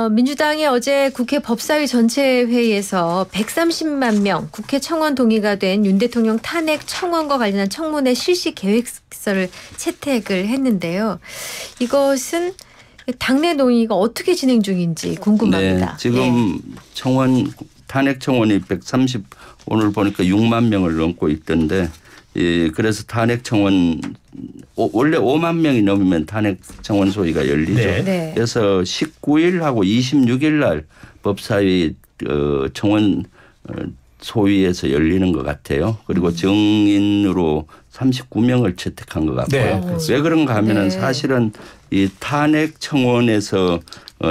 민주당이 어제 국회 법사위 전체 회의에서 130만 명 국회 청원 동의가 된 윤 대통령 탄핵 청원과 관련한 청문회 실시 계획서를 채택을 했는데요. 이것은 당내 논의가 어떻게 진행 중인지 궁금합니다. 네, 지금 청원 탄핵 청원이 130 오늘 보니까 6만 명을 넘고 있던데 그래서 탄핵 청원 원래 5만 명이 넘으면 탄핵 청원 소위가 열리죠. 네. 그래서 19일하고 26일 날 법사위 청원 소위에서 열리는 것 같아요. 그리고 정인으로 39명을 채택한 것 같고요. 네. 왜 그런가 하면은 사실은 이 탄핵 청원에서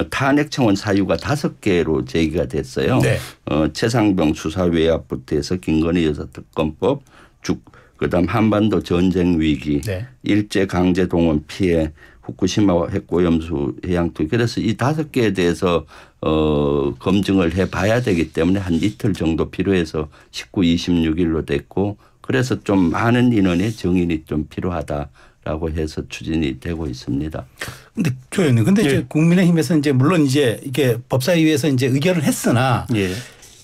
탄핵 청원 사유가 5개로 제기가 됐어요. 네. 최상병 수사 외압부터 해서 김건희 여사 특검법 그다음 한반도 전쟁 위기, 네. 일제 강제 동원 피해, 후쿠시마 핵오염수 해양 투기. 그래서 이 5개에 대해서 검증을 해봐야 되기 때문에 한 이틀 정도 필요해서 19, 26일로 됐고 그래서 좀 많은 인원의 정인이 좀 필요하다라고 해서 추진이 되고 있습니다. 근데 조 의원님, 근데 이제 국민의힘에서 이제 물론 이제 이게 법사위에서 이제 의결을 했으나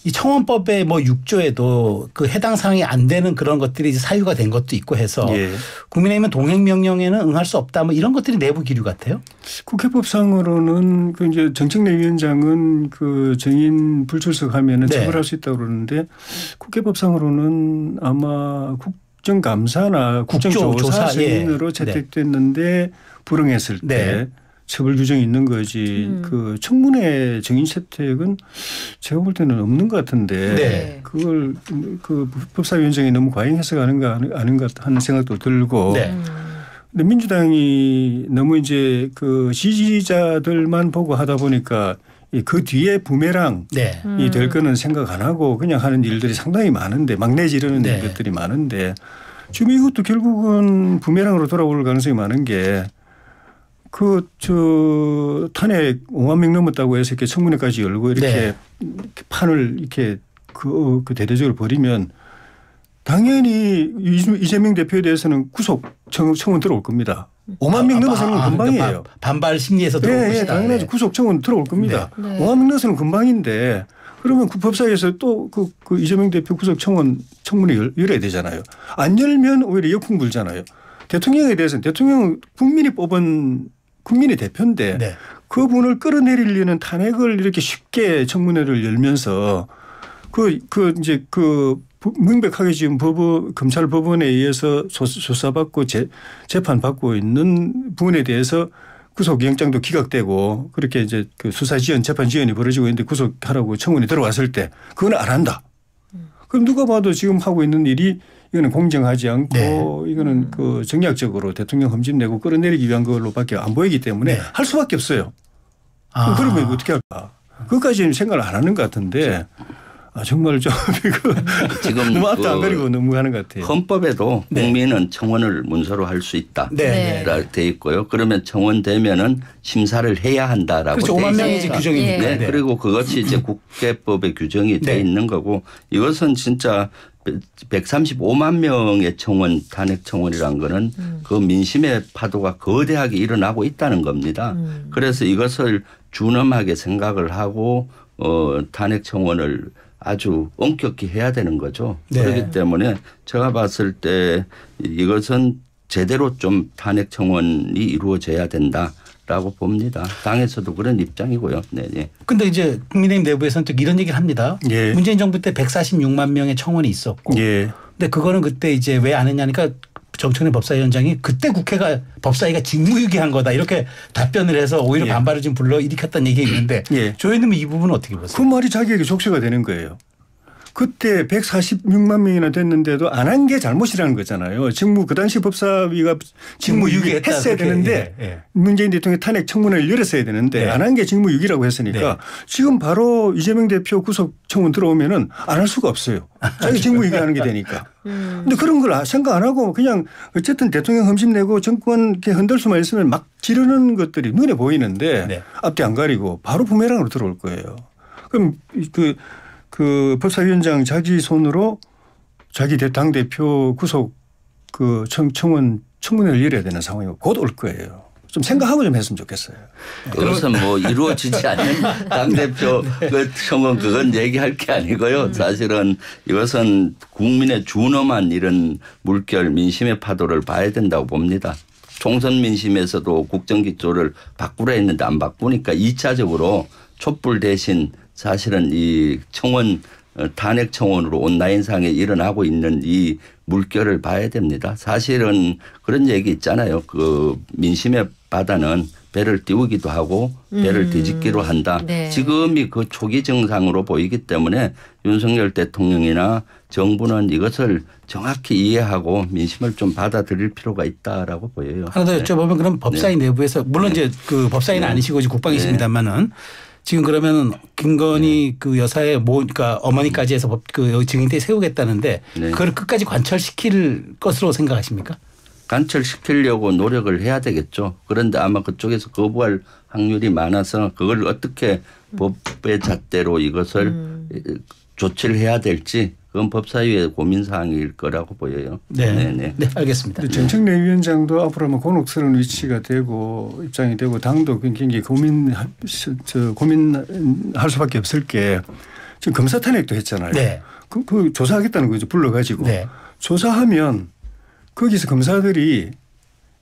이 청원법의 뭐 6조에도 그 해당 사항이 안 되는 그런 것들이 이제 사유가 된 것도 있고 해서 국민의힘은 동행명령에는 응할 수 없다 뭐 이런 것들이 내부 기류 같아요. 국회법상으로는 그 이제 정책내위원장은 그 정인 불출석하면은 처벌할 수 있다고 그러는데 국회법상으로는 아마 국정감사나 국정조사 정인으로 채택됐는데 불응했을 때 처벌 규정이 있는 거지. 그 청문회 정인 채택은 제가 볼 때는 없는 것 같은데 그걸 그 법사위원장이 너무 과잉 해석하는 거 아닌가 하는 생각도 들고. 근데 민주당이 너무 이제 그 지지자들만 보고 하다 보니까 그 뒤에 부메랑이 될 거는 생각 안 하고 그냥 하는 일들이 상당히 많은데 막내 지르는 것들이 많은데 지금 이것도 결국은 부메랑으로 돌아올 가능성이 많은 게 탄핵 5만 명 넘었다고 해서 이렇게 청문회까지 열고 이렇게 판을 이렇게 그 대대적으로 벌이면 당연히 이재명 대표에 대해서는 구속 청원 들어올 겁니다. 5만 명 넘어서는 금방이에요. 그러니까 반발 심리에서 들어올 것이다. 당연하지. 구속 청원 들어올 겁니다. 5만 명 넘어서는 금방인데 그러면 법사위에서 또 그 이재명 대표 구속 청문회 열어야 되잖아요. 안 열면 오히려 역풍 불잖아요. 대통령에 대해서는 대통령 국민이 뽑은 국민의 대표인데 그분을 끌어내리려는 탄핵을 이렇게 쉽게 청문회를 열면서 이제 명백하게 지금 검찰 법원에 의해서 조사받고 재판받고 있는 부분에 대해서 구속영장도 기각되고 그렇게 이제 그 수사 지연 재판 지연이 벌어지고 있는데 구속하라고 청문회 들어왔을 때 그건 안 한다. 그럼 누가 봐도 지금 하고 있는 일이 이거는 공정하지 않고 이거는 그 정략적으로 대통령 흠집 내고 끌어내리기 위한 걸로밖에 안 보이기 때문에 할 수밖에 없어요. 그러면 어떻게 할까? 그것까지는 생각을 안 하는 것 같은데 정말 좀 지금 너무 앞도 안 가리고 넘어가는 것 같아요. 헌법에도 국민은 청원을 문서로 할 수 있다. 돼 있고요. 그러면 청원되면은 심사를 해야 한다라고 그렇죠. 5만 명이 규정이니까. 그리고 그것이 이제 국회법에 규정이 돼 있는 거고 이것은 진짜 135만 명의 청원 탄핵 청원이란 거는 그 민심의 파도가 거대하게 일어나고 있다는 겁니다. 그래서 이것을 준엄하게 생각을 하고 탄핵 청원을 아주 엄격히 해야 되는 거죠. 그렇기 때문에 제가 봤을 때 이것은 제대로 좀 탄핵 청원이 이루어져야 된다라고 봅니다. 당에서도 그런 입장이고요. 그런데 이제 국민의힘 내부에서는 또 이런 얘기를 합니다. 문재인 정부 때 146만 명의 청원이 있었고 근데 그거는 그때 이제 왜 안 했냐니까 정청래 법사위원장이 그때 법사위가 직무유기한 거다 이렇게 답변을 해서 오히려 반발을 좀 불러일으켰다는 얘기가 있는데 조 의원님은 이 부분은 어떻게 보세요? 그 말이 자기에게 족쇄가 되는 거예요. 그때 146만 명이나 됐는데도 안 한 게 잘못이라는 거잖아요. 그 당시 법사위가 직무유기했어야 되는데 문재인 대통령이 탄핵 청문회를 열었어야 되는데 안 한 게 직무유기라고 했으니까 지금 바로 이재명 대표 구속 청문 들어오면은 안 할 수가 없어요. 자기 직무유기하는 게 되니까. 근데 그런 걸 생각 안 하고 그냥 어쨌든 대통령 흠집 내고 정권 이렇게 흔들 수만 있으면 막 지르는 것들이 눈에 보이는데 앞뒤 안 가리고 바로 부메랑으로 들어올 거예요. 그럼 그 법사위원장 자기 손으로 자기 당대표 구속 청문회를 열어야 되는 상황이 곧 올 거예요. 좀 생각하고 좀 했으면 좋겠어요. 그것은 뭐 이루어지지 않는 당대표 그 청원 그건 얘기할 게 아니고요. 사실은 이것은 국민의 준엄한 이런 물결 민심의 파도를 봐야 된다고 봅니다. 총선 민심에서도 국정기조를 바꾸려 했는데 안 바꾸니까 2차적으로 촛불 대신 사실은 이 청원 탄핵 청원으로 온라인상에 일어나고 있는 이 물결을 봐야 됩니다. 사실은 그런 얘기 있잖아요. 그 민심의 바다는 배를 띄우기도 하고 배를 뒤집기로 한다. 네. 지금이 그 초기 증상으로 보이기 때문에 윤석열 대통령이나 정부는 이것을 정확히 이해하고 민심을 좀 받아들일 필요가 있다라고 보여요. 하나 더 여쭤보면 그럼 법사위 내부에서 물론 이제 그 법사위는 아니시고 이제 국방이십니다만은 지금 그러면 김건희 그 여사의 그러니까 어머니까지 해서 그 증인대 세우겠다는데 그걸 끝까지 관철시킬 것으로 생각하십니까? 관철시키려고 노력을 해야 되겠죠. 그런데 아마 그쪽에서 거부할 확률이 많아서 그걸 어떻게 법의 잣대로 이것을 조치를 해야 될지 그건 법사위의 고민사항일 거라고 보여요. 네, 네, 알겠습니다. 정청래 위원장도 앞으로 하면 곤혹스러운 위치가 되고 입장이 되고 당도 굉장히 고민할 수밖에 없을 게 지금 검사 탄핵도 했잖아요. 네. 그 조사하겠다는 거죠. 불러가지고. 네. 조사하면 거기서 검사들이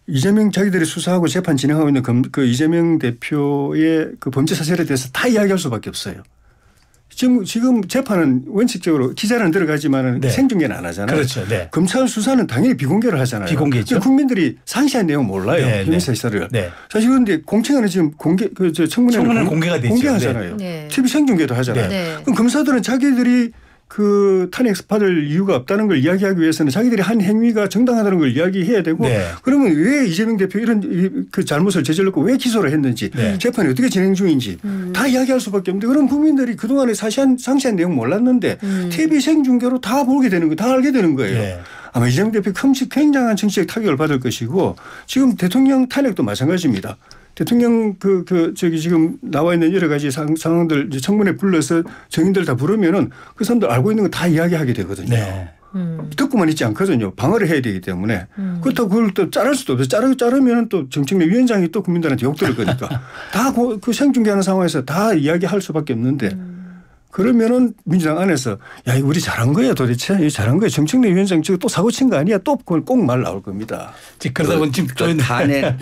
이재명 자기들이 수사하고 재판 진행하고 있는 그 이재명 대표의 그 범죄 사실에 대해서 다 이야기할 수밖에 없어요. 지금 재판은 원칙적으로 기자는 들어가지만은 생중계는 안 하잖아요. 그렇죠. 네. 검찰 수사는 당연히 비공개를 하잖아요. 비공개죠. 국민들이 상세한 내용 몰라요. 혐의사 시사를. 사실 그런데 공청회는 지금 청문회는 공개가 되죠. 공개하잖아요. TV 생중계도 하잖아요. 그럼 검사들은 자기들이 그 탄핵 받을 이유가 없다는 걸 이야기하기 위해서는 자기들이 한 행위가 정당하다는 걸 이야기해야 되고 그러면 왜 이재명 대표 이런 그 잘못을 저질렀고 왜 기소를 했는지 재판이 어떻게 진행 중인지 다 이야기할 수밖에 없는데 그런 국민들이 그동안에 상세한 내용 몰랐는데 TV 생중계로 다 보게 되는 거 다 알게 되는 거예요. 아마 이재명 대표 굉장한 정치적 타격을 받을 것이고 지금 대통령 탄핵도 마찬가지입니다. 대통령 저기 지금 나와 있는 여러 가지 상황들 청문회 불러서 증인들 다 부르면은 그 사람들 알고 있는 거 다 이야기하게 되거든요. 네. 듣고만 있지 않거든요. 방어를 해야 되기 때문에. 그렇다고 그걸 또 자를 수도 없어요. 자르면 또 정청래 위원장이 또 국민들한테 욕 들을 거니까. 다 그 생중계하는 상황에서 다 이야기할 수밖에 없는데 그러면은 민주당 안에서 야, 이거 우리 잘한 거야 도대체. 이거 잘한 거야. 정청래 위원장 지금 또 사고 친 거 아니야. 또 그걸 꼭 말 나올 겁니다. 그러다 보니 지금 탄핵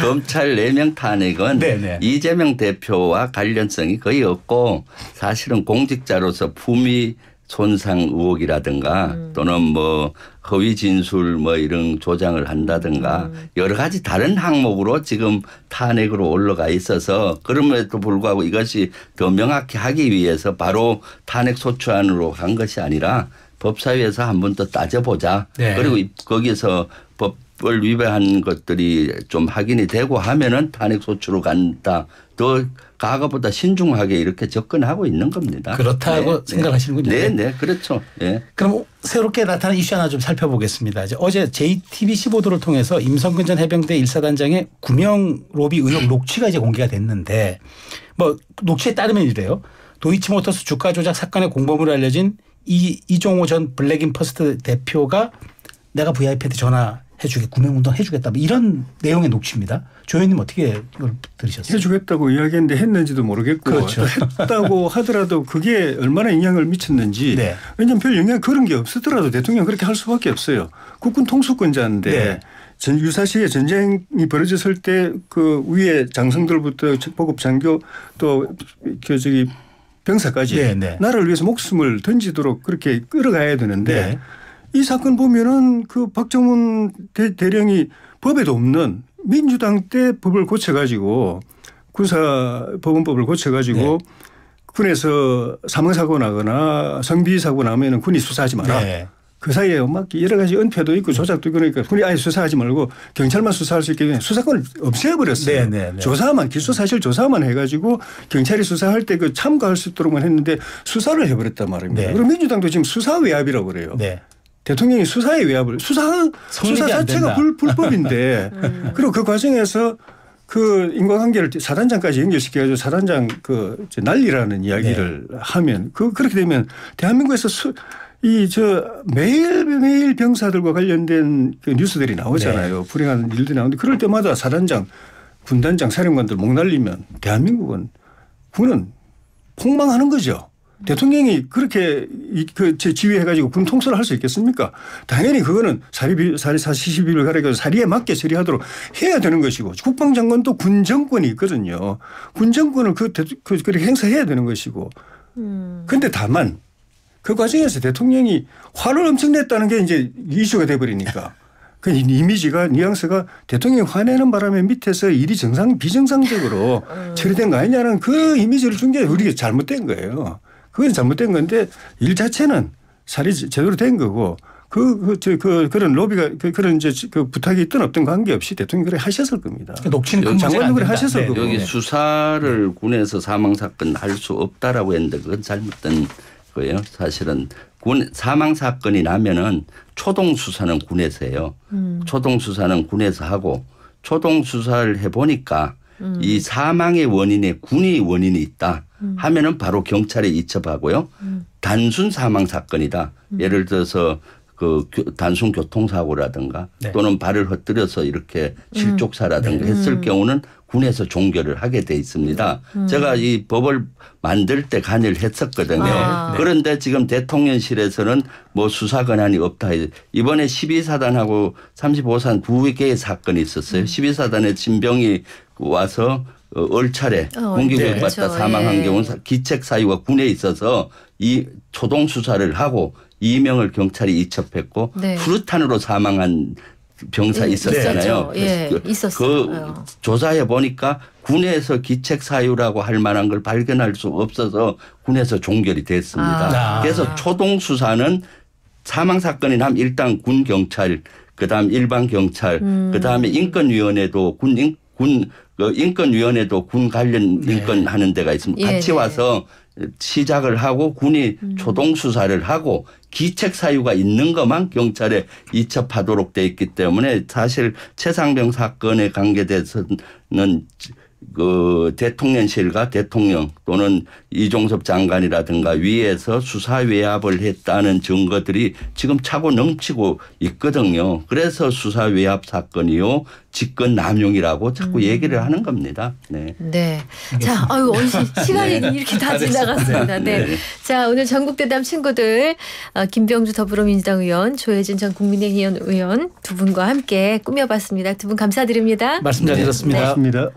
검찰 4명 탄핵은 이재명 대표와 관련성이 거의 없고 사실은 공직자로서 품위 손상 의혹이라든가 또는 뭐 허위 진술 뭐 이런 조장을 한다든가 여러 가지 다른 항목으로 지금 탄핵으로 올라가 있어서 그럼에도 불구하고 이것이 더 명확히 하기 위해서 바로 탄핵 소추안으로 간 것이 아니라 법사위에서 한 번 더 따져보자. 그리고 거기서 법을 위반한 것들이 좀 확인이 되고 하면은 탄핵 소추로 간다. 더 과거보다 신중하게 이렇게 접근하고 있는 겁니다. 그렇다고 생각하시는군요. 네, 그렇죠. 그럼 새롭게 나타난 이슈 하나 좀 살펴보겠습니다. 어제 JTBC 보도를 통해서 임성근 전 해병대 1사단장의 구명 로비 의혹 녹취가 이제 공개가 됐는데 뭐 녹취에 따르면 이래요. 도이치모터스 주가 조작 사건의 공범으로 알려진 이종호 전 블랙인 퍼스트 대표가 내가 VIP한테 전화해주게 구명운동 해주겠다. 뭐 이런 내용의 녹취입니다. 조 의원님 어떻게 이걸 들으셨어요? 해주겠다고 이야기했는데 했는지도 모르겠고 그렇죠. 했다고 하더라도 그게 얼마나 영향을 미쳤는지 왜냐하면 별 영향 그런 게 없었더라도 대통령 그렇게 할 수밖에 없어요. 국군 통수권자인데 유사시에 전쟁이 벌어졌을 때 그 위에 장성들부터 보급 장교 또 저기 병사까지 나라를 위해서 목숨을 던지도록 그렇게 끌어가야 되는데 이 사건 보면은 그 박정훈 대령이 법에도 없는 민주당 때 법을 고쳐가지고 군사법원법을 고쳐가지고 군에서 사망사고 나거나 성비사고 나면은 군이 수사하지 마라. 그 사이에 막 여러 가지 은폐도 있고 조작도 있고 그러니까 군이 아예 수사하지 말고 경찰만 수사할 수 있게 수사권을 없애버렸어요. 조사만 기소사실 조사만 해가지고 경찰이 수사할 때 그 참가할 수 있도록만 했는데 수사를 해버렸단 말입니다. 그럼 민주당도 지금 수사 외압이라고 그래요. 대통령이 수사의 외압을 수사 자체가 불법인데 그리고 그 과정에서 그 인과관계를 사단장까지 연결시켜가지고 사단장 그 난리라는 이야기를 하면 그렇게 되면 대한민국에서 매일매일 병사들과 관련된 그 뉴스들이 나오잖아요. 네. 불행한 일들이 나오는데 그럴 때마다 사단장, 군단장, 사령관들 목 날리면 대한민국은 군은 폭망하는 거죠. 대통령이 그렇게 지휘해가지고 군 통솔을 할 수 있겠습니까? 당연히 그거는 사리비를 가려서 사리에 맞게 처리하도록 해야 되는 것이고 국방장관도 군 정권이 있거든요. 군 정권을 그렇게 행사해야 되는 것이고. 그런데 다만 그 과정에서 대통령이 화를 엄청 냈다는 게 이제 이슈가 돼버리니까. 그 이미지가 뉘앙스가 대통령이 화내는 바람에 밑에서 일이 비정상적으로 처리된 거 아니냐는 그 이미지를 준 게 우리가 잘못된 거예요. 그건 잘못된 건데 일 자체는 살이 제대로 된 거고 그런 로비가 그런 그 부탁이 있든 없든 관계없이 대통령이 그래 하셨을 겁니다. 녹취는 장관도 그래 하셨을 거고. 여기 수사를 군에서 사망 사건 할 수 없다라고 했는데 그건 잘못된 거예요. 사실은 군 사망 사건이 나면은 초동 수사는 군에서 해요. 초동 수사는 군에서 하고 초동 수사를 해보니까 이 사망의 원인에 군이 원인이 있다 하면은 바로 경찰에 이첩하고요. 단순 사망 사건이다. 예를 들어서 그 단순 교통사고라든가 네. 또는 발을 헛들여서 이렇게 실족사라든가 했을 경우는 군에서 종결을 하게 돼 있습니다. 제가 이 법을 만들 때 관여를 했었거든요. 그런데 지금 대통령실에서는 뭐 수사 권한이 없다. 이번에 12사단하고 35산 두 개의 사건이 있었어요. 12사단에 진병이 와서 얼차례 공기교육 받다 사망한 경우는 기책 사유가 군에 있어서 이 초동 수사를 하고 2명을 경찰이 이첩했고 네. 후르탄으로 사망한 병사 있었잖아요. 있었어요. 그 조사해 보니까 군에서 기책 사유라고 할 만한 걸 발견할 수 없어서 군에서 종결이 됐습니다. 그래서 초동 수사는 사망 사건이 나면 일단 군 경찰, 그다음 일반 경찰, 그다음에 인권위원회도 인권위원회도 군 관련 인권 하는 데가 있습니다. 같이 와서 시작을 하고 군이 초동 수사를 하고 기책 사유가 있는 것만 경찰에 이첩하도록 돼 있기 때문에 사실 최상병 사건에 관계돼서는 그 대통령실과 대통령 또는 이종섭 장관이라든가 위에서 수사 외압을 했다는 증거들이 지금 차고 넘치고 있거든요. 그래서 수사 외압 사건이요. 직권 남용이라고 자꾸 얘기를 하는 겁니다. 네. 네. 자, 아유, 시간이 이렇게 다 지나갔습니다. 네. 네. 자, 오늘 전국대담 친구들 김병주 더불어민주당 의원, 조혜진 전 국민의힘 의원 두 분과 함께 꾸며봤습니다. 두 분 감사드립니다. 말씀 잘 들었습니다. 고맙습니다.